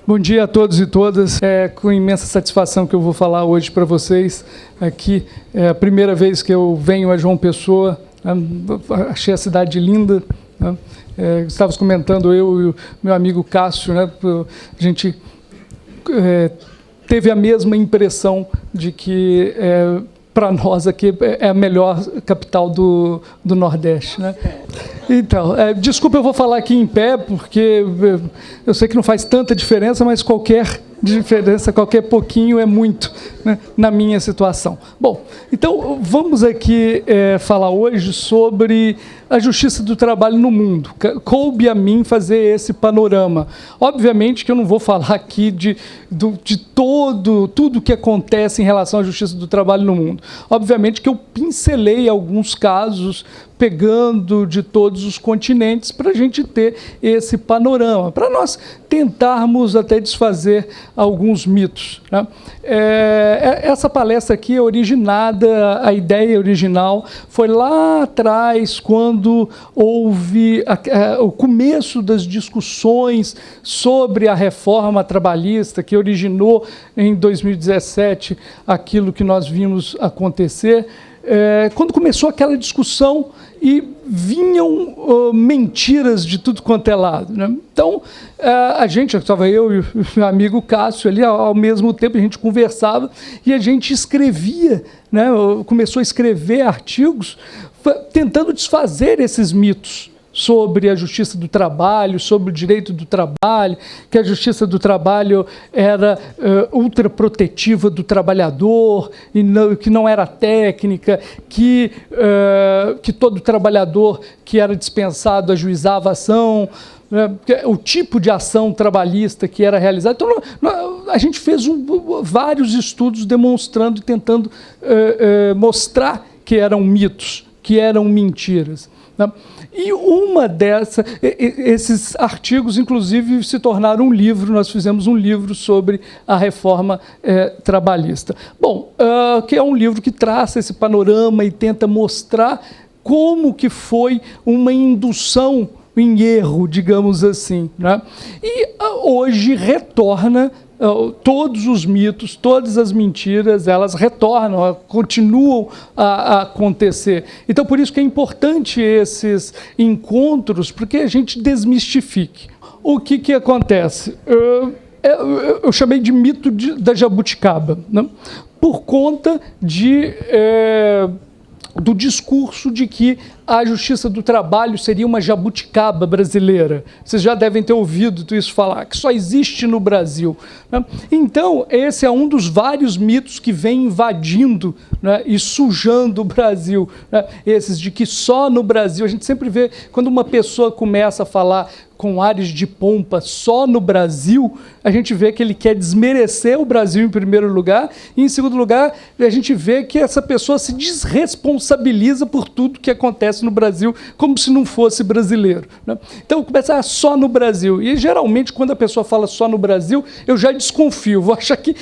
Bom dia a todos e todas. É com imensa satisfação que eu vou falar hoje para vocês aqui. É a primeira vez que eu venho a João Pessoa. Achei a cidade linda. Estávamos comentando, eu e o meu amigo Cássio, né? A gente teve a mesma impressão de que para nós aqui é a melhor capital do Nordeste, né? Então, desculpa, eu vou falar aqui em pé, porque eu sei que não faz tanta diferença, mas qualquer diferença, qualquer pouquinho é muito, né, na minha situação. Bom, então vamos aqui falar hoje sobre a justiça do trabalho no mundo. Coube a mim fazer esse panorama. Obviamente que eu não vou falar aqui de tudo que acontece em relação à justiça do trabalho no mundo. Obviamente que eu pincelei alguns casos, pegando de todos os continentes para a gente ter esse panorama, para nós tentarmos até desfazer alguns mitos, né? Essa palestra aqui é originada, a ideia original foi lá atrás, quando houve o começo das discussões sobre a reforma trabalhista, que originou em 2017 aquilo que nós vimos acontecer. Quando começou aquela discussão e vinham mentiras de tudo quanto é lado, né? Então, estava eu e o meu amigo Cássio ali, ao mesmo tempo a gente conversava e a gente escrevia, né? Começou a escrever artigos tentando desfazer esses mitos sobre a justiça do trabalho, sobre o direito do trabalho, que a justiça do trabalho era ultraprotetiva do trabalhador, e que não era técnica, que todo trabalhador que era dispensado ajuizava a ação, o tipo de ação trabalhista que era realizada. Então, a gente fez vários estudos demonstrando e tentando mostrar que eram mitos, que eram mentiras, né? E esses artigos, inclusive, se tornaram um livro. Nós fizemos um livro sobre a reforma trabalhista. Bom, que é um livro que traça esse panorama e tenta mostrar como que foi uma indução em erro, digamos assim, né? E hoje retorna. Todos os mitos, todas as mentiras, elas retornam, continuam a acontecer. Então, por isso que é importante esses encontros, porque a gente desmistifique. O que acontece? Eu chamei de mito da jabuticaba, né? Por conta do discurso de que a justiça do trabalho seria uma jabuticaba brasileira. Vocês já devem ter ouvido isso falar, que só existe no Brasil, né? Então, esse é um dos vários mitos que vem invadindo, né, e sujando o Brasil, né? Esses de que só no Brasil, a gente sempre vê, quando uma pessoa começa a falar com ares de pompa só no Brasil, a gente vê que ele quer desmerecer o Brasil em primeiro lugar, e em segundo lugar, a gente vê que essa pessoa se desresponsabiliza por tudo que acontece no Brasil, como se não fosse brasileiro, né? Então, começa só no Brasil. E, geralmente, quando a pessoa fala só no Brasil, eu já desconfio, vou achar que,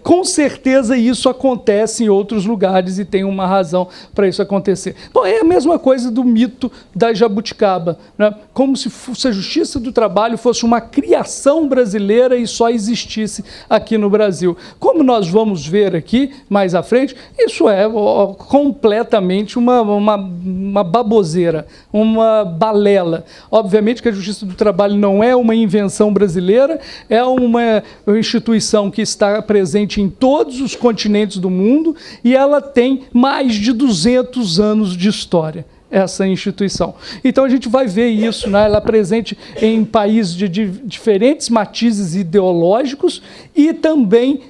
com certeza, isso acontece em outros lugares e tem uma razão para isso acontecer. Bom, é a mesma coisa do mito da jabuticaba, né? Como se a justiça do trabalho fosse uma criação brasileira e só existisse aqui no Brasil. Como nós vamos ver aqui, mais à frente, isso é completamente uma baboseira, uma balela. Obviamente que a justiça do trabalho não é uma invenção brasileira, é uma instituição que está presente em todos os continentes do mundo e ela tem mais de 200 anos de história, essa instituição. Então a gente vai ver isso, né? Ela é presente em países de diferentes matizes ideológicos e também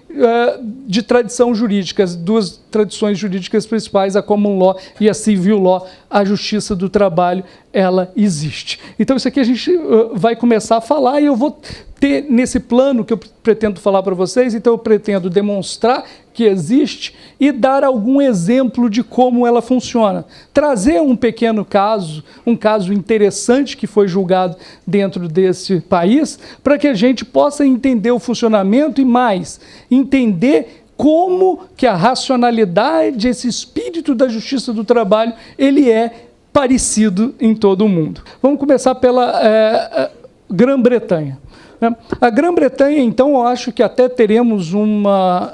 de tradição jurídica, as duas tradições jurídicas principais, a common law e a civil law. A justiça do trabalho, ela existe. Então isso aqui a gente vai começar a falar e eu vou ter nesse plano que eu pretendo falar para vocês. Então eu pretendo demonstrar que existe e dar algum exemplo de como ela funciona. Trazer um pequeno caso, um caso interessante que foi julgado dentro desse país, para que a gente possa entender o funcionamento e mais, entender como que a racionalidade, esse espírito da justiça do trabalho, ele é parecido em todo o mundo. Vamos começar pela Grã-Bretanha. né? A Grã-Bretanha, então, eu acho que até teremos uma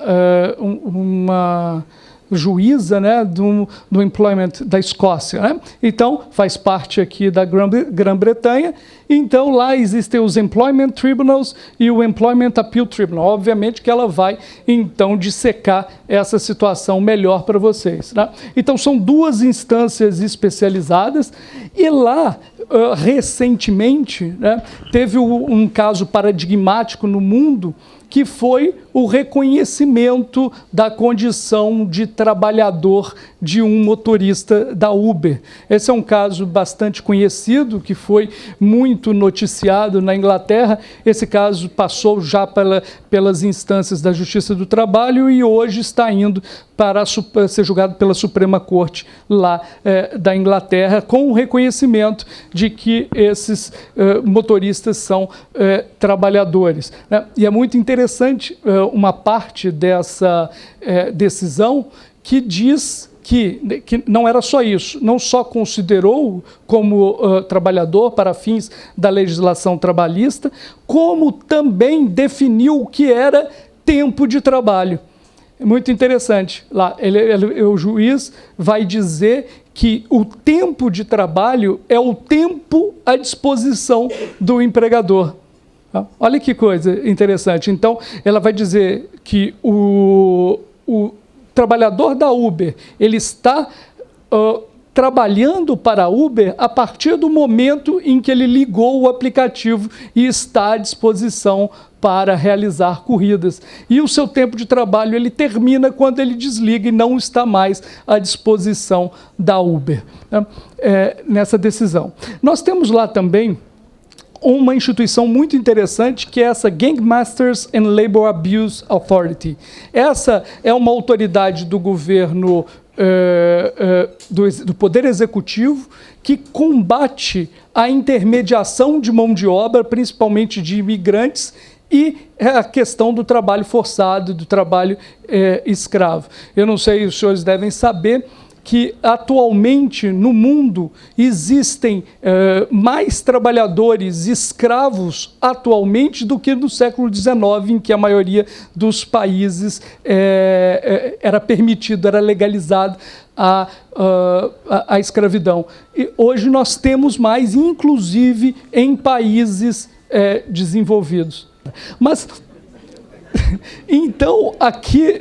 juíza, né, do employment da Escócia, né? Então, faz parte aqui da Grã-Bretanha. Então, lá existem os Employment Tribunals e o Employment Appeal Tribunal. Obviamente que ela vai, então, dissecar essa situação melhor para vocês, né? Então, são duas instâncias especializadas e lá, recentemente, né, teve um caso paradigmático no mundo que foi o reconhecimento da condição de trabalhador de um motorista da Uber. Esse é um caso bastante conhecido, que foi muito noticiado na Inglaterra. Esse caso passou já pelas instâncias da Justiça do Trabalho e hoje está indo para ser julgado pela Suprema Corte lá da Inglaterra, com o reconhecimento de que esses motoristas são trabalhadores, né? E é muito interessante uma parte dessa decisão que diz que não era só isso, não só considerou como trabalhador para fins da legislação trabalhista, como também definiu o que era tempo de trabalho. É muito interessante. Lá, o juiz vai dizer que o tempo de trabalho é o tempo à disposição do empregador. Olha que coisa interessante. Então, ela vai dizer que o trabalhador da Uber, ele está trabalhando para a Uber a partir do momento em que ele ligou o aplicativo e está à disposição para realizar corridas. E o seu tempo de trabalho ele termina quando ele desliga e não está mais à disposição da Uber, né? Nessa decisão. Nós temos lá também uma instituição muito interessante, que é essa Gangmasters and Labor Abuse Authority. Essa é uma autoridade do governo, do Poder Executivo, que combate a intermediação de mão de obra, principalmente de imigrantes, e a questão do trabalho forçado, do trabalho escravo. Eu não sei, os senhores devem saber que atualmente no mundo existem mais trabalhadores escravos atualmente do que no século XIX, em que a maioria dos países era permitido, era legalizado a escravidão. E hoje nós temos mais, inclusive em países desenvolvidos. Mas então, aqui,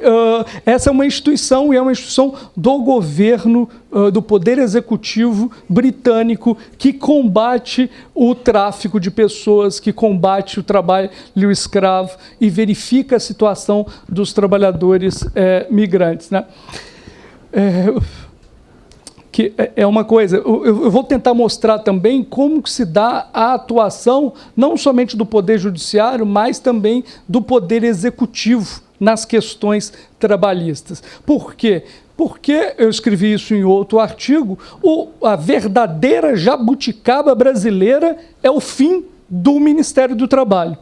essa é uma instituição, e é uma instituição do governo, do Poder Executivo britânico, que combate o tráfico de pessoas, que combate o trabalho escravo e verifica a situação dos trabalhadores migrantes, né? Que é uma coisa, eu vou tentar mostrar também como que se dá a atuação, não somente do Poder Judiciário, mas também do Poder Executivo nas questões trabalhistas. Por quê? Porque, eu escrevi isso em outro artigo, a verdadeira jabuticaba brasileira é o fim do Ministério do Trabalho.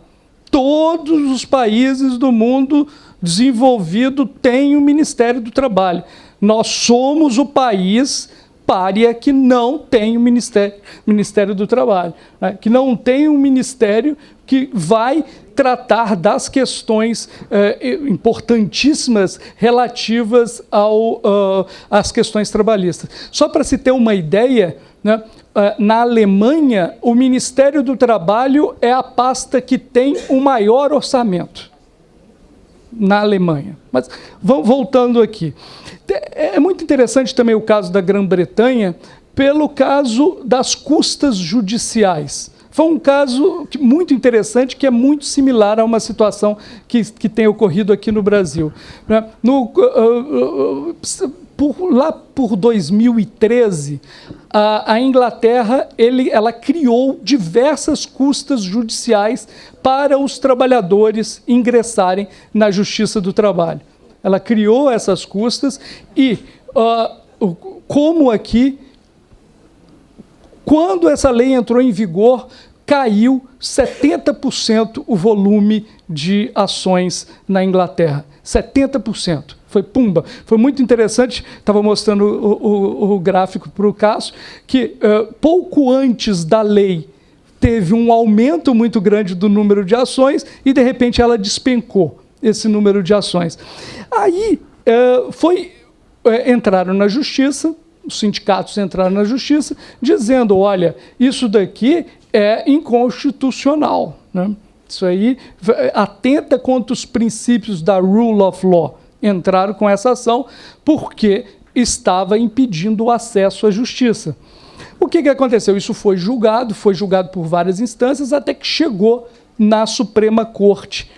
Todos os países do mundo desenvolvido têm o Ministério do Trabalho. Nós somos o país pária que não tem o Ministério do Trabalho, né? Que não tem um ministério que vai tratar das questões importantíssimas relativas às questões trabalhistas. Só para se ter uma ideia, né, na Alemanha, o Ministério do Trabalho é a pasta que tem o maior orçamento. Na Alemanha. Mas voltando aqui. É muito interessante também o caso da Grã-Bretanha pelo caso das custas judiciais. Foi um caso muito interessante, que é muito similar a uma situação que tem ocorrido aqui no Brasil, né? Lá por 2013, a Inglaterra ela criou diversas custas judiciais para os trabalhadores ingressarem na Justiça do Trabalho. Ela criou essas custas e, como aqui, quando essa lei entrou em vigor, caiu 70% o volume de ações na Inglaterra. 70%. Foi pumba. Foi muito interessante, estava mostrando o gráfico para o Cássio, que pouco antes da lei teve um aumento muito grande do número de ações e, de repente, ela despencou esse número de ações. Aí, entraram na justiça, os sindicatos entraram na justiça, dizendo, olha, isso daqui é inconstitucional, né? Isso aí atenta contra os princípios da rule of law. Entraram com essa ação porque estava impedindo o acesso à justiça. O que aconteceu? Isso foi julgado por várias instâncias, até que chegou na Suprema Corte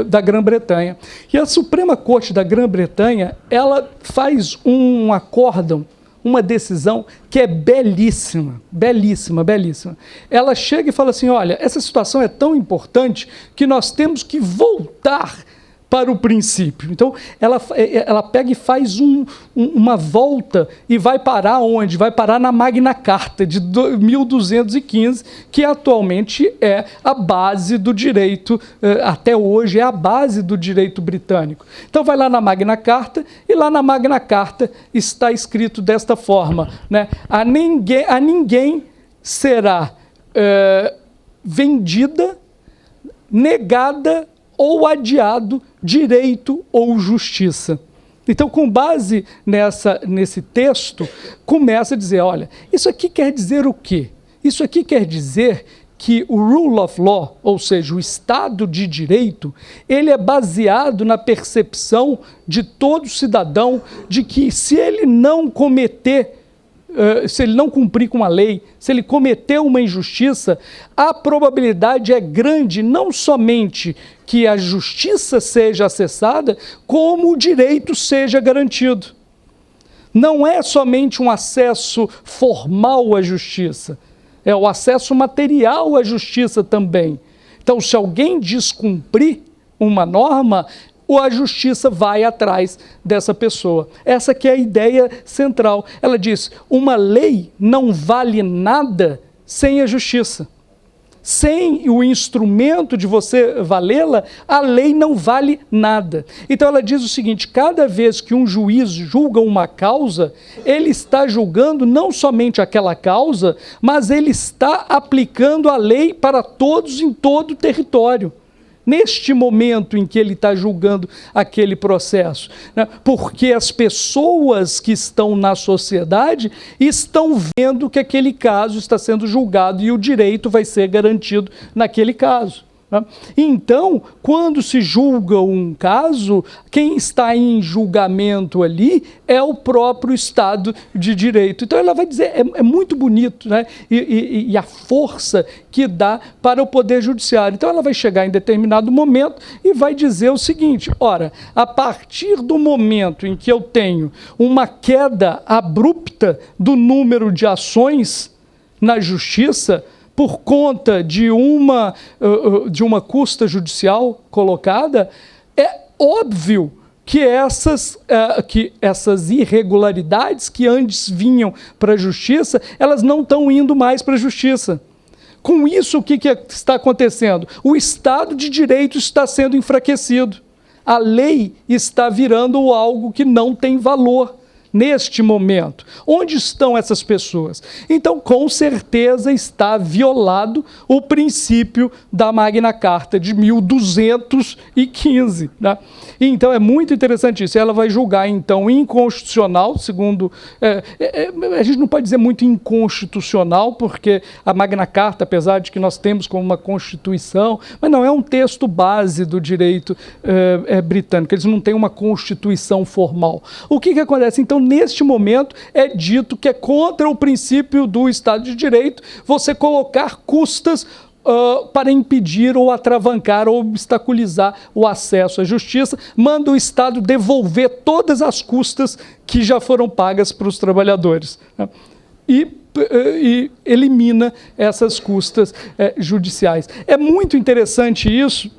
da Grã-Bretanha. E a Suprema Corte da Grã-Bretanha, ela faz um acórdão, uma decisão que é belíssima, belíssima, belíssima. Ela chega e fala assim, olha, essa situação é tão importante que nós temos que voltar para o princípio. Então, ela pega e faz uma volta e vai parar onde? Vai parar na Magna Carta de 1215, que atualmente é a base do direito, até hoje é a base do direito britânico. Então, vai lá na Magna Carta, e lá na Magna Carta está escrito desta forma, né? A ninguém será vendida, negada ou adiado direito ou justiça. Então, com base nesse texto, começa a dizer, olha, isso aqui quer dizer o quê? Isso aqui quer dizer que o rule of law, ou seja, o Estado de Direito, ele é baseado na percepção de todo cidadão de que se ele não se ele não cumprir com a lei, se ele cometer uma injustiça, a probabilidade é grande, não somente que a justiça seja acessada, como o direito seja garantido. Não é somente um acesso formal à justiça, é o acesso material à justiça também. Então, se alguém descumprir uma norma, a justiça vai atrás dessa pessoa. Essa que é a ideia central. Ela diz, uma lei não vale nada sem a justiça. Sem o instrumento de você valê-la, a lei não vale nada. Então ela diz o seguinte, cada vez que um juiz julga uma causa, ele está julgando não somente aquela causa, mas ele está aplicando a lei para todos em todo o território. Neste momento em que ele está julgando aquele processo, né? Porque as pessoas que estão na sociedade estão vendo que aquele caso está sendo julgado e o direito vai ser garantido naquele caso. Então, quando se julga um caso, quem está em julgamento ali é o próprio Estado de Direito. Então ela vai dizer, é muito bonito, né? E a força que dá para o Poder Judiciário. Então ela vai chegar em determinado momento e vai dizer o seguinte, ora, a partir do momento em que eu tenho uma queda abrupta do número de ações na Justiça, por conta de uma custa judicial colocada, é óbvio que essas irregularidades que antes vinham para a justiça, elas não estão indo mais para a justiça. Com isso, o que está acontecendo? O Estado de Direito está sendo enfraquecido. A lei está virando algo que não tem valor. Neste momento, onde estão essas pessoas? Então, com certeza está violado o princípio da Magna Carta de 1215, né? Então, é muito interessante isso. Ela vai julgar, então, inconstitucional, segundo... a gente não pode dizer muito inconstitucional, porque a Magna Carta, apesar de que nós temos como uma Constituição, mas não é um texto base do direito britânico, eles não têm uma Constituição formal. O que acontece? Então, neste momento, é dito que é contra o princípio do Estado de Direito você colocar custas para impedir ou atravancar ou obstaculizar o acesso à justiça, manda o Estado devolver todas as custas que já foram pagas para os trabalhadores, né? E elimina essas custas judiciais. É muito interessante isso,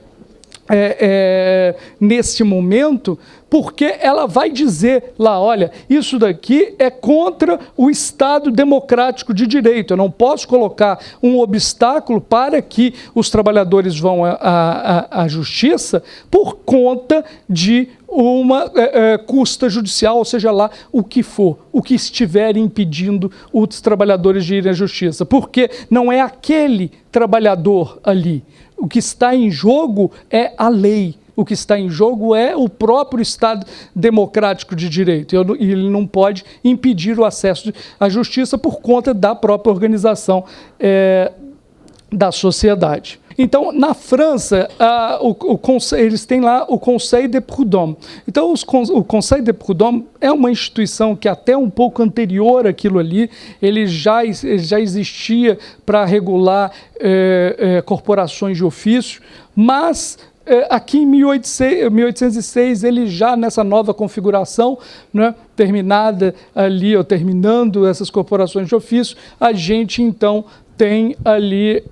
neste momento, porque ela vai dizer lá, olha, isso daqui é contra o Estado democrático de direito, eu não posso colocar um obstáculo para que os trabalhadores vão à justiça por conta de uma custa judicial, ou seja lá o que for, o que estiver impedindo os trabalhadores de irem à justiça, porque não é aquele trabalhador ali, o que está em jogo é a lei. O que está em jogo é o próprio Estado democrático de direito. E ele não pode impedir o acesso à justiça por conta da própria organização da sociedade. Então, na França, eles têm lá o Conseil de Prud'homme. Então, o Conseil de Prud'homme é uma instituição que até um pouco anterior àquilo ali, ele já existia para regular corporações de ofício, mas aqui em 1806, ele já nessa nova configuração, né, terminada ali, ou terminando essas corporações de ofício, a gente então tem ali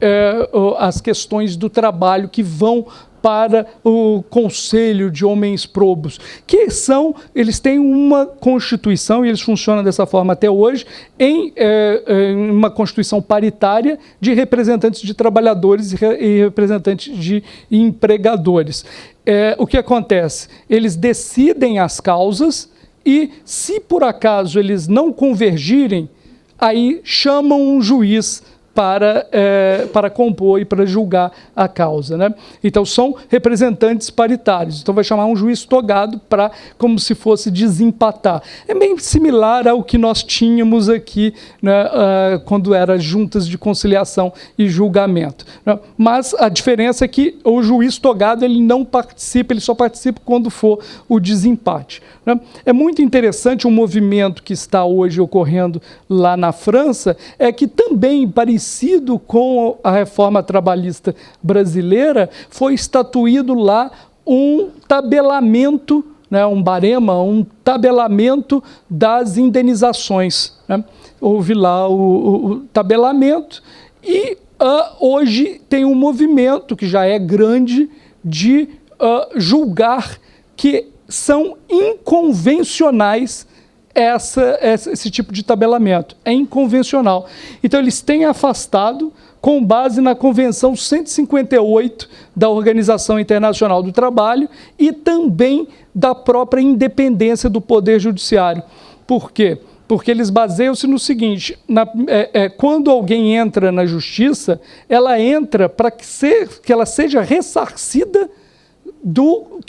as questões do trabalho que vão para o Conselho de Homens Probos, que eles têm uma constituição, e eles funcionam dessa forma até hoje, em uma constituição paritária de representantes de trabalhadores e representantes de empregadores. O que acontece? Eles decidem as causas e, se por acaso eles não convergirem, aí chamam um juiz para compor e para julgar a causa, né? Então, são representantes paritários. Então, vai chamar um juiz togado para, como se fosse desempatar. É bem similar ao que nós tínhamos aqui, né, quando era juntas de conciliação e julgamento, né? Mas a diferença é que o juiz togado ele não participa, ele só participa quando for o desempate, né? É muito interessante um movimento que está hoje ocorrendo lá na França, é que também parecido com a reforma trabalhista brasileira, foi estatuído lá um tabelamento, né, um barema, um tabelamento das indenizações, né? Houve lá o tabelamento e hoje tem um movimento que já é grande de julgar que são inconvencionais esse tipo de tabelamento. É inconvencional. Então, eles têm afastado, com base na Convenção 158 da Organização Internacional do Trabalho e também da própria independência do Poder Judiciário. Por quê? Porque eles baseiam-se no seguinte, quando alguém entra na justiça, ela entra para que ela seja ressarcida do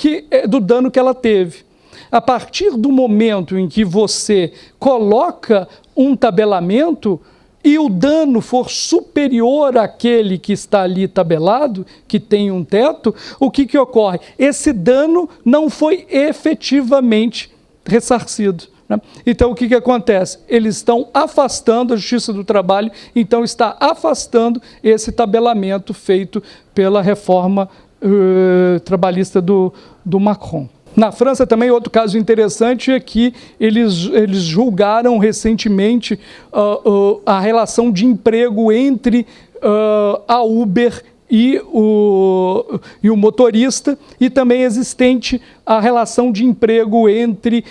dano que ela teve. A partir do momento em que você coloca um tabelamento e o dano for superior àquele que está ali tabelado, que tem um teto, o que ocorre? Esse dano não foi efetivamente ressarcido, né? Então, o que acontece? Eles estão afastando a Justiça do Trabalho, então está afastando esse tabelamento feito pela reforma trabalhista do Macron. Na França também outro caso interessante é que eles julgaram recentemente a relação de emprego entre a Uber e o motorista, e também existente a relação de emprego entre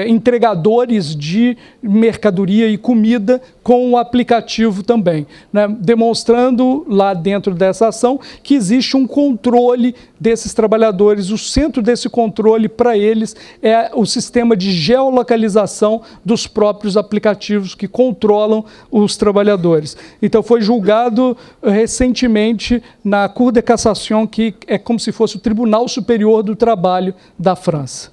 entregadores de mercadoria e comida com o aplicativo também, né? Demonstrando lá dentro dessa ação que existe um controle desses trabalhadores. O centro desse controle para eles é o sistema de geolocalização dos próprios aplicativos que controlam os trabalhadores. Então foi julgado recentemente na Cour de Cassation, que é como se fosse o Tribunal Superior do Trabalho da França.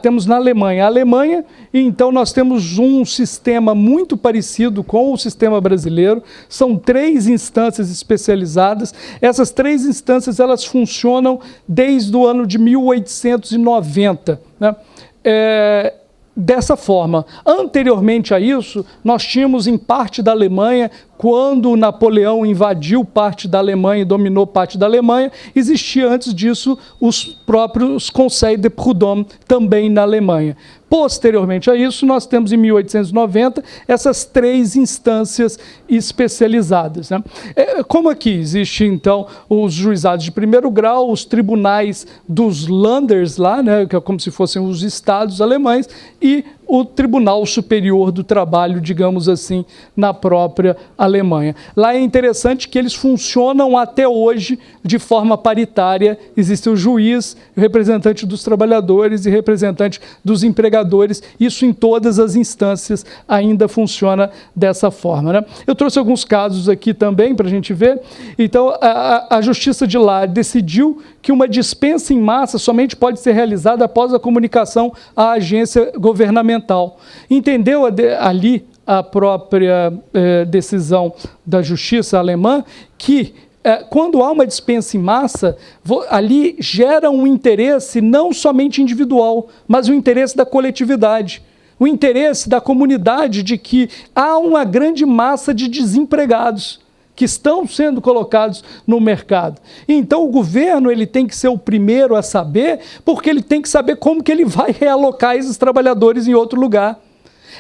Temos na Alemanha. A Alemanha, então, nós temos um sistema muito parecido com o sistema brasileiro. São 3 instâncias especializadas. Essas 3 instâncias, elas funcionam desde o ano de 1890, né? Dessa forma. Anteriormente a isso, nós tínhamos em parte da Alemanha quando Napoleão invadiu parte da Alemanha e dominou parte da Alemanha, existia antes disso os próprios Conseil de Prud'homme, também na Alemanha. Posteriormente a isso, nós temos em 1890 essas 3 instâncias especializadas, né? Como aqui existe então os juizados de primeiro grau, os tribunais dos Landers lá, né, que é como se fossem os estados alemães, e o Tribunal Superior do Trabalho, digamos assim, na própria Alemanha. Lá é interessante que eles funcionam até hoje de forma paritária. Existe o juiz, o representante dos trabalhadores e representante dos empregadores. Isso em todas as instâncias ainda funciona dessa forma, né? Eu trouxe alguns casos aqui também para a gente ver. Então, a Justiça de lá decidiu que uma dispensa em massa somente pode ser realizada após a comunicação à agência governamental. Entendeu ali a própria decisão da justiça alemã que quando há uma dispensa em massa, ali gera um interesse não somente individual, mas o interesse da coletividade. O interesse da comunidade de que há uma grande massa de desempregados que estão sendo colocados no mercado. Então o governo ele tem que ser o primeiro a saber, porque ele tem que saber como que ele vai realocar esses trabalhadores em outro lugar.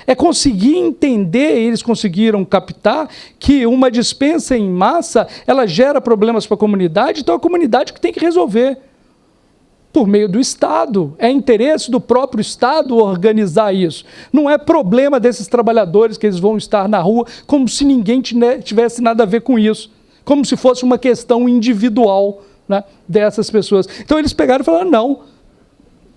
É conseguir entender, eles conseguiram captar, que uma dispensa em massa, ela gera problemas para a comunidade, então é a comunidade que tem que resolver. Por meio do Estado. É interesse do próprio Estado organizar isso. Não é problema desses trabalhadores que eles vão estar na rua, como se ninguém tivesse nada a ver com isso. Como se fosse uma questão individual, né, dessas pessoas. Então eles pegaram e falaram, não,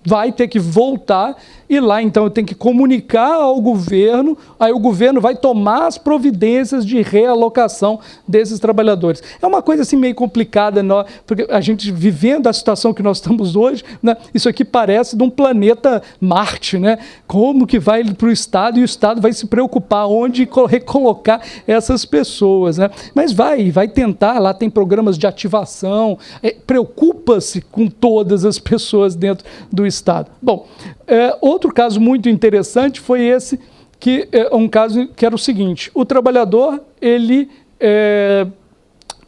vai ter que voltar e lá então eu tenho que comunicar ao governo, aí o governo vai tomar as providências de realocação desses trabalhadores. É uma coisa assim meio complicada, porque a gente vivendo a situação que nós estamos hoje, né, isso aqui parece de um planeta Marte, né? Como que vai para o Estado e o Estado vai se preocupar onde recolocar essas pessoas, né? Mas vai tentar, lá tem programas de ativação, preocupa-se com todas as pessoas dentro do Estado. Bom, outro caso muito interessante foi esse, que é um caso que era o seguinte, o trabalhador,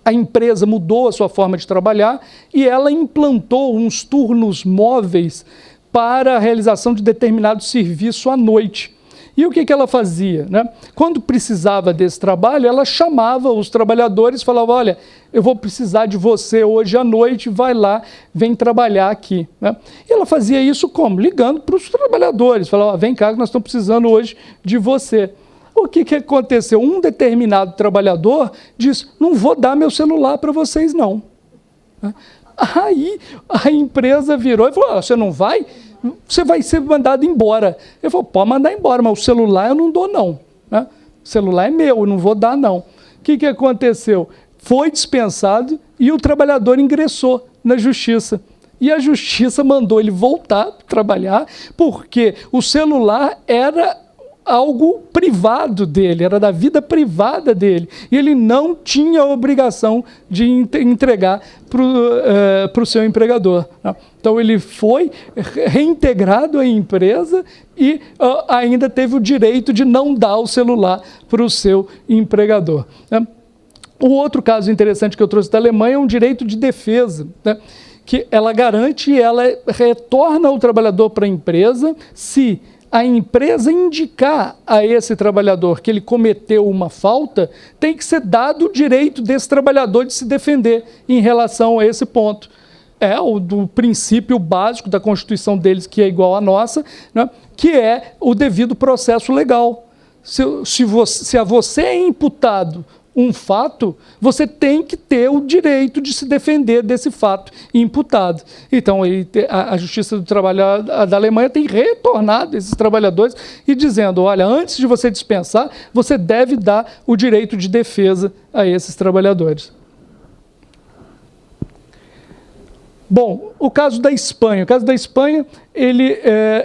a empresa mudou a sua forma de trabalhar e ela implantou uns turnos móveis para a realização de determinado serviço à noite. E o que ela fazia, né? Quando precisava desse trabalho, ela chamava os trabalhadores e falava, olha, eu vou precisar de você hoje à noite, vai lá, vem trabalhar aqui, né? E ela fazia isso como? Ligando para os trabalhadores, falava, vem cá que nós estamos precisando hoje de você. O que aconteceu? Um determinado trabalhador disse, não vou dar meu celular para vocês não. Aí a empresa virou e falou, você não vai? Você vai ser mandado embora. Ele falou, pode mandar embora, mas o celular eu não dou não, né? O celular é meu, eu não vou dar não. O que aconteceu? Foi dispensado e o trabalhador ingressou na justiça. E a justiça mandou ele voltar a trabalhar porque o celular era algo privado dele, era da vida privada dele. E ele não tinha a obrigação de entregar para o seu empregador, né? Então ele foi reintegrado à empresa e ainda teve o direito de não dar o celular para o seu empregador, né? O outro caso interessante que eu trouxe da Alemanha é um direito de defesa, né, que ela garante e ela retorna o trabalhador para a empresa se a empresa indicar a esse trabalhador que ele cometeu uma falta, tem que ser dado o direito desse trabalhador de se defender em relação a esse ponto. É o do princípio básico da Constituição deles, que é igual à nossa, né, que é o devido processo legal. Se a você é imputado um fato, você tem que ter o direito de se defender desse fato imputado. Então, a Justiça do Trabalho da Alemanha tem retornado esses trabalhadores e dizendo, olha, antes de você dispensar, você deve dar o direito de defesa a esses trabalhadores. Bom, o caso da Espanha. O caso da Espanha,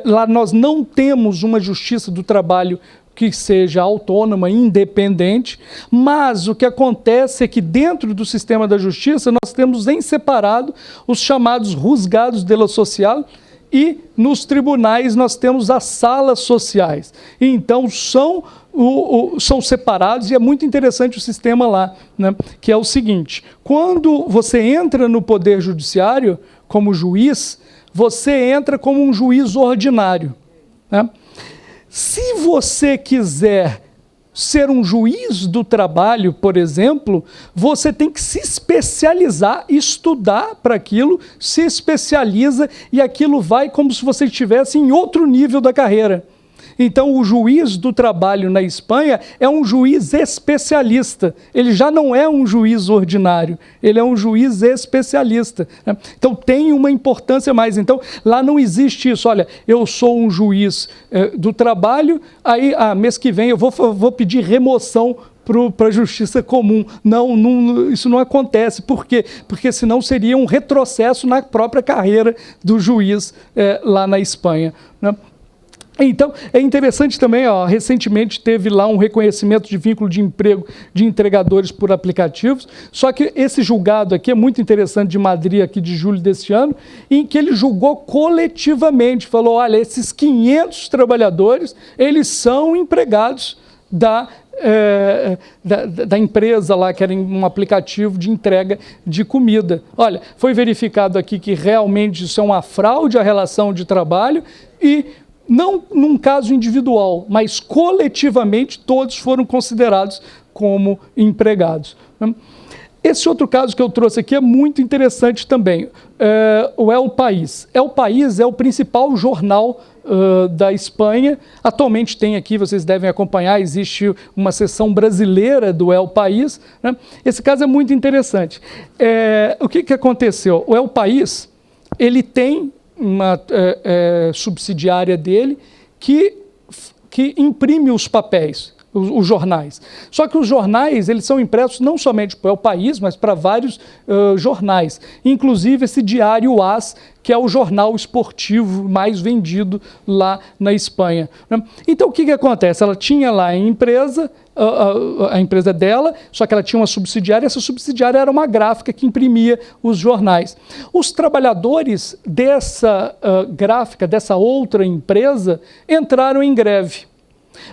lá nós não temos uma Justiça do Trabalho que seja autônoma, independente, mas o que acontece é que dentro do sistema da justiça nós temos em separado os chamados juzgados de lo social e nos tribunais nós temos as salas sociais. Então são separados, e é muito interessante o sistema lá, né? Que é o seguinte: quando você entra no Poder Judiciário como juiz, você entra como um juiz ordinário, né? Se você quiser ser um juiz do trabalho, por exemplo, você tem que se especializar, estudar para aquilo, se especializa, e aquilo vai como se você estivesse em outro nível da carreira. Então, o juiz do trabalho na Espanha é um juiz especialista. Ele já não é um juiz ordinário, ele é um juiz especialista, né? Então, tem uma importância mais. Então, lá não existe isso. Olha, eu sou um juiz do trabalho, aí, mês que vem eu vou pedir remoção para a justiça comum. Não, isso não acontece. Por quê? Porque senão seria um retrocesso na própria carreira do juiz lá na Espanha, né? Então, é interessante também, recentemente teve lá um reconhecimento de vínculo de emprego de entregadores por aplicativos, só que esse julgado aqui é muito interessante, de Madrid, aqui de julho deste ano, em que ele julgou coletivamente, falou, olha, esses 500 trabalhadores, eles são empregados da empresa lá, que era um aplicativo de entrega de comida. Olha, foi verificado aqui que realmente isso é uma fraude à relação de trabalho, e não num caso individual, mas coletivamente todos foram considerados como empregados. Esse outro caso que eu trouxe aqui é muito interessante também. O El País. El País é o principal jornal da Espanha. Atualmente tem aqui, vocês devem acompanhar, existe uma seção brasileira do El País, né? Esse caso é muito interessante. O que aconteceu? O El País, ele tem uma subsidiária dele que imprime os papéis, os jornais. Só que os jornais, eles são impressos não somente para o país, mas para vários jornais. Inclusive esse Diário AS, que é o jornal esportivo mais vendido lá na Espanha, né? Então o que acontece? Ela tinha lá a empresa, a empresa dela, só que ela tinha uma subsidiária, essa subsidiária era uma gráfica que imprimia os jornais. Os trabalhadores dessa gráfica, dessa outra empresa, entraram em greve.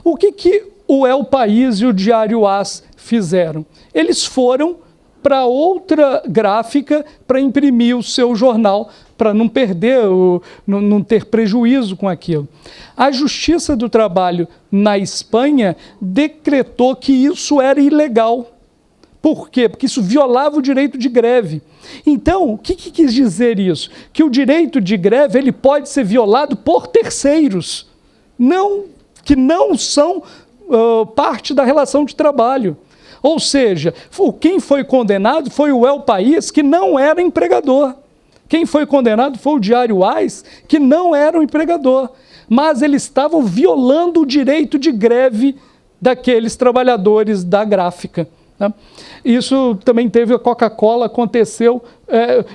O que o El País e o Diário AS fizeram? Eles foram para outra gráfica para imprimir o seu jornal, para não perder, não ter prejuízo com aquilo. A Justiça do Trabalho na Espanha decretou que isso era ilegal. Por quê? Porque isso violava o direito de greve. Então, o que quis dizer isso? Que o direito de greve ele pode ser violado por terceiros, que não são parte da relação de trabalho. Ou seja, quem foi condenado foi o El País, que não era empregador. Quem foi condenado foi o Diário AS, que não era um empregador. Mas eles estavam violando o direito de greve daqueles trabalhadores da gráfica, né? Isso também teve a Coca-Cola, aconteceu,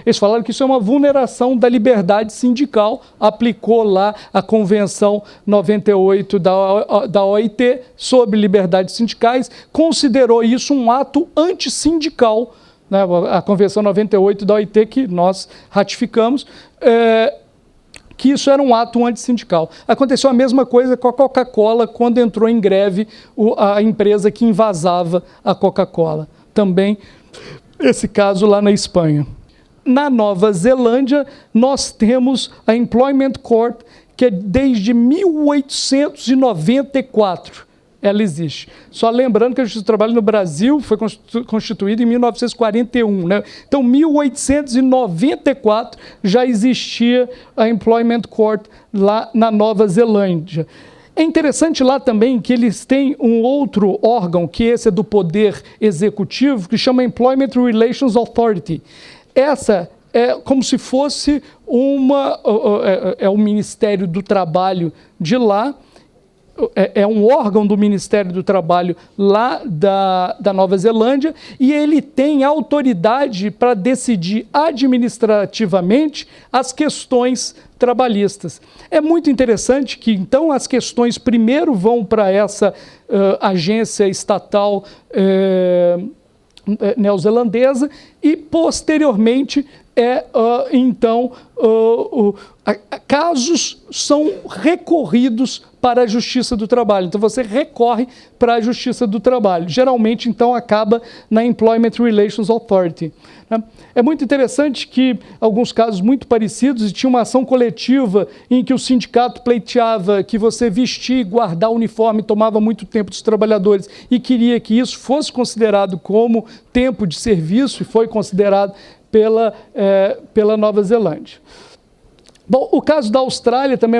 eles falaram que isso é uma vulneração da liberdade sindical, aplicou lá a Convenção 98 da OIT sobre liberdades sindicais, considerou isso um ato antissindical, né? A Convenção 98 da OIT que nós ratificamos, que isso era um ato antissindical. Aconteceu a mesma coisa com a Coca-Cola quando entrou em greve a empresa que invasava a Coca-Cola. Também esse caso lá na Espanha. Na Nova Zelândia, nós temos a Employment Court, que é desde 1894. Ela existe. Só lembrando que a Justiça do Trabalho no Brasil foi constituída em 1941, né? Então, 1894 já existia a Employment Court lá na Nova Zelândia. É interessante lá também que eles têm um outro órgão, que esse é do Poder Executivo, que chama Employment Relations Authority. Essa é como se fosse o Ministério do Trabalho de lá, é um órgão do Ministério do Trabalho lá da Nova Zelândia, e ele tem autoridade para decidir administrativamente as questões trabalhistas. É muito interessante que, então, as questões primeiro vão para essa agência estatal neozelandesa e, posteriormente, casos são recorridos para a Justiça do Trabalho. Então, você recorre para a Justiça do Trabalho. Geralmente, então, acaba na Employment Relations Authority. É muito interessante que alguns casos muito parecidos, tinha uma ação coletiva em que o sindicato pleiteava que você vestir e guardar o uniforme tomava muito tempo dos trabalhadores e queria que isso fosse considerado como tempo de serviço e foi considerado pela Nova Zelândia. Bom, o caso da Austrália também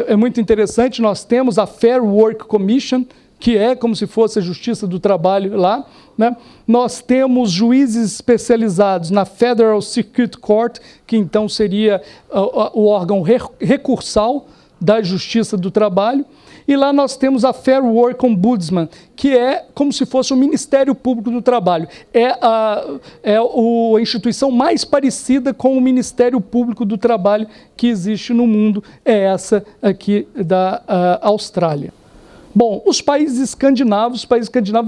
é muito interessante. Nós temos a Fair Work Commission, que é como se fosse a Justiça do Trabalho lá, né? Nós temos juízes especializados na Federal Circuit Court, que então seria o órgão recursal da Justiça do Trabalho. E lá nós temos a Fair Work Ombudsman, que é como se fosse o Ministério Público do Trabalho. É a instituição mais parecida com o Ministério Público do Trabalho que existe no mundo, é essa aqui da Austrália. Bom, os países escandinavos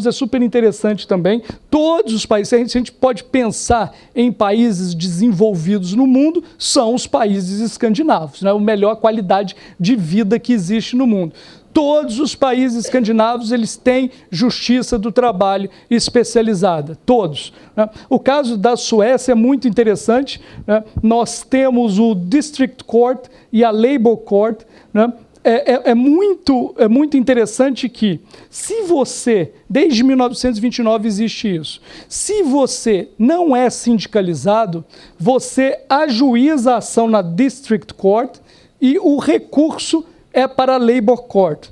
é super interessante também. Todos os países, se a gente pode pensar em países desenvolvidos no mundo, são os países escandinavos, né? A melhor qualidade de vida que existe no mundo. Todos os países escandinavos, eles têm justiça do trabalho especializada, todos, né? O caso da Suécia é muito interessante, né? Nós temos o District Court e a Labour Court, né? É muito interessante que, se você, desde 1929 existe isso, se você não é sindicalizado, você ajuiza a ação na District Court e o recurso é para a Labour Court.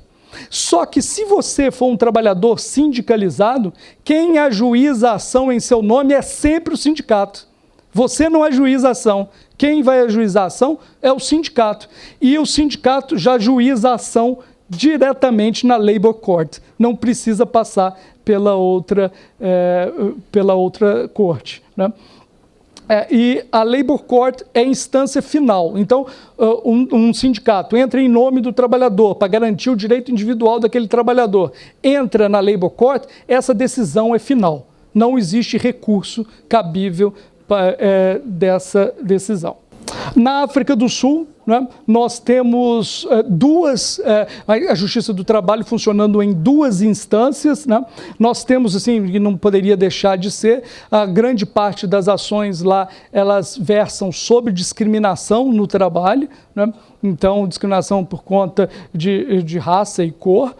Só que se você for um trabalhador sindicalizado, quem ajuiza a ação em seu nome é sempre o sindicato. Você não ajuiza a ação. Quem vai ajuizar a ação é o sindicato. E o sindicato já ajuiza a ação diretamente na Labour Court. Não precisa passar pela outra corte, né? E a Labour Court é a instância final. Então, um sindicato entra em nome do trabalhador para garantir o direito individual daquele trabalhador. Entra na Labour Court, essa decisão é final. Não existe recurso cabível dessa decisão. Na África do Sul, né, nós temos a Justiça do Trabalho funcionando em duas instâncias, né? Nós temos, assim, que não poderia deixar de ser, a grande parte das ações lá, elas versam sobre discriminação no trabalho, né? Então, discriminação por conta de raça e cor.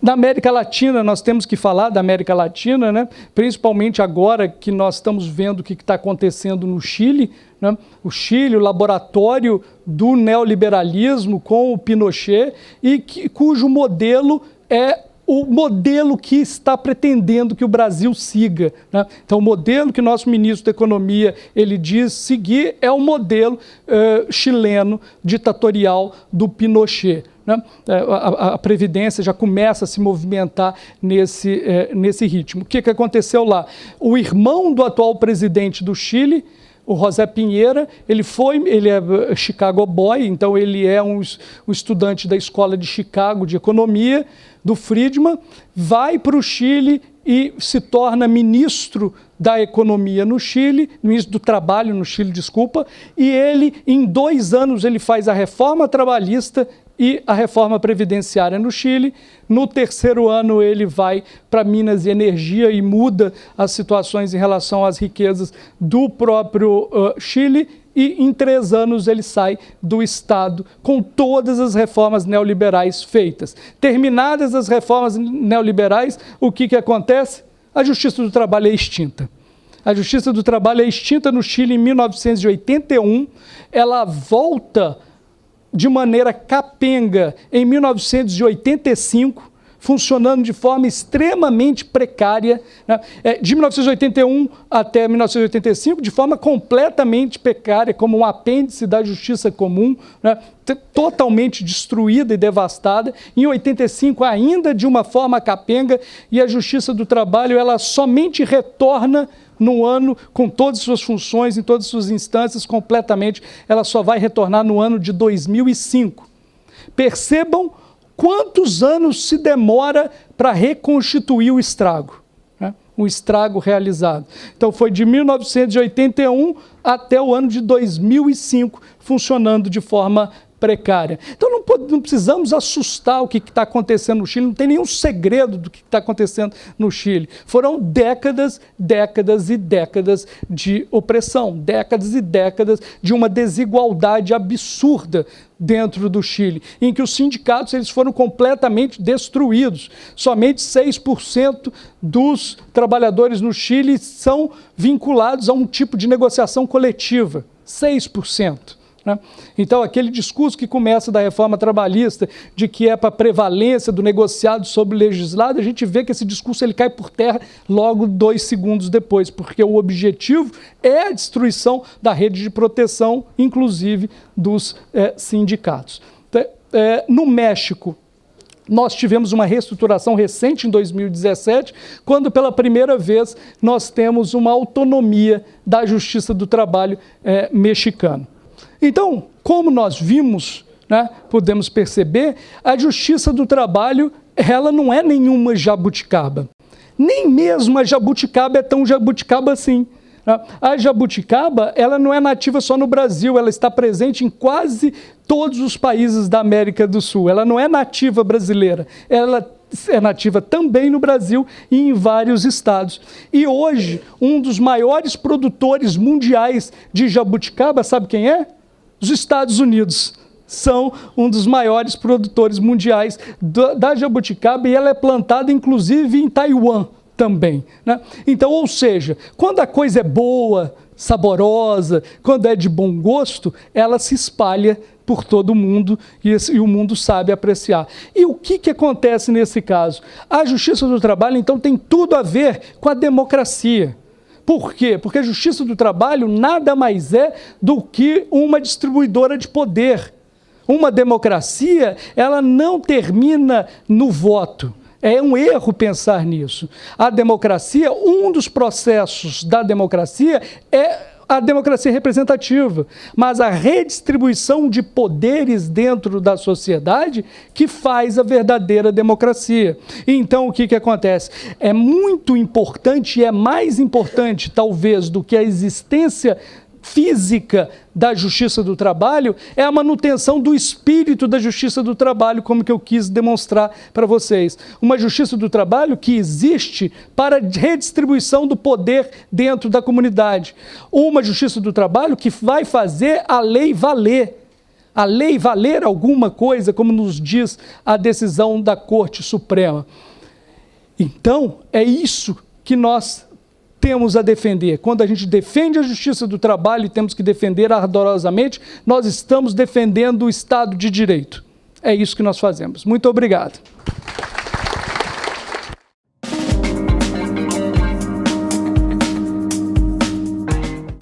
Na América Latina, nós temos que falar da América Latina, né? Principalmente agora que nós estamos vendo o que está acontecendo no Chile, né? O Chile, o laboratório do neoliberalismo com o Pinochet, cujo modelo é o modelo que está pretendendo que o Brasil siga, né? Então, o modelo que o nosso ministro da Economia ele diz seguir é o modelo chileno ditatorial do Pinochet, né? A Previdência já começa a se movimentar nesse ritmo. O que aconteceu lá? O irmão do atual presidente do Chile, o José Pinheira, ele é Chicago Boy, então ele é um estudante da Escola de Chicago de Economia, do Friedman, vai para o Chile e se torna ministro da Economia no Chile, ministro do Trabalho no Chile, desculpa, e ele, em 2 anos, ele faz a reforma trabalhista e a reforma previdenciária no Chile. No 3º ano ele vai para Minas e Energia e muda as situações em relação às riquezas do próprio Chile, e em 3 anos ele sai do Estado com todas as reformas neoliberais feitas. Terminadas as reformas neoliberais, o que acontece? A Justiça do Trabalho é extinta. A Justiça do Trabalho é extinta no Chile em 1981, ela volta de maneira capenga em 1985, funcionando de forma extremamente precária, né? De 1981 até 1985, de forma completamente precária, como um apêndice da justiça comum, né? Totalmente destruída e devastada. Em 85, ainda de uma forma capenga, e a Justiça do Trabalho ela somente retorna no ano, com todas as suas funções, em todas as suas instâncias, completamente, ela só vai retornar no ano de 2005. Percebam quantos anos se demora para reconstituir o estrago, né? um estrago realizado. Então foi de 1981 até o ano de 2005, funcionando de forma precária. Então não precisamos assustar o que está acontecendo no Chile, não tem nenhum segredo do que está acontecendo no Chile. Foram décadas, décadas e décadas de opressão, décadas e décadas de uma desigualdade absurda dentro do Chile, em que os sindicatos eles foram completamente destruídos. Somente 6% dos trabalhadores no Chile são vinculados a um tipo de negociação coletiva. 6%. Então, aquele discurso que começa da reforma trabalhista, de que é para a prevalência do negociado sobre o legislado, a gente vê que esse discurso ele cai por terra logo 2 segundos depois, porque o objetivo é a destruição da rede de proteção, inclusive dos sindicatos. No México, nós tivemos uma reestruturação recente em 2017, quando pela primeira vez nós temos uma autonomia da Justiça do Trabalho mexicana. Então, como nós vimos, podemos perceber, a Justiça do Trabalho, ela não é nenhuma jabuticaba. Nem mesmo a jabuticaba é tão jabuticaba assim. A jabuticaba, ela não é nativa só no Brasil, ela está presente em quase todos os países da América do Sul. Ela não é nativa brasileira, ela é nativa também no Brasil e em vários estados. E hoje, um dos maiores produtores mundiais de jabuticaba, sabe quem é? Os Estados Unidos são um dos maiores produtores mundiais da jabuticaba e ela é plantada inclusive em Taiwan também. Então, ou seja, quando a coisa é boa, saborosa, quando é de bom gosto, ela se espalha por todo o mundo e o mundo sabe apreciar. E o que acontece nesse caso? A Justiça do Trabalho, então, tem tudo a ver com a democracia. Por quê? Porque a Justiça do Trabalho nada mais é do que uma distribuidora de poder. Uma democracia, ela não termina no voto. É um erro pensar nisso. A democracia, um dos processos da democracia é a democracia representativa, mas a redistribuição de poderes dentro da sociedade que faz a verdadeira democracia. Então, o que acontece? É muito importante, e é mais importante, talvez, do que a existência física da Justiça do Trabalho, é a manutenção do espírito da Justiça do Trabalho, como que eu quis demonstrar para vocês. Uma Justiça do Trabalho que existe para redistribuição do poder dentro da comunidade. Uma Justiça do Trabalho que vai fazer a lei valer. A lei valer alguma coisa, como nos diz a decisão da Corte Suprema. Então, é isso que nós temos a defender. Quando a gente defende a Justiça do Trabalho e temos que defender ardorosamente, nós estamos defendendo o Estado de Direito. É isso que nós fazemos. Muito obrigado.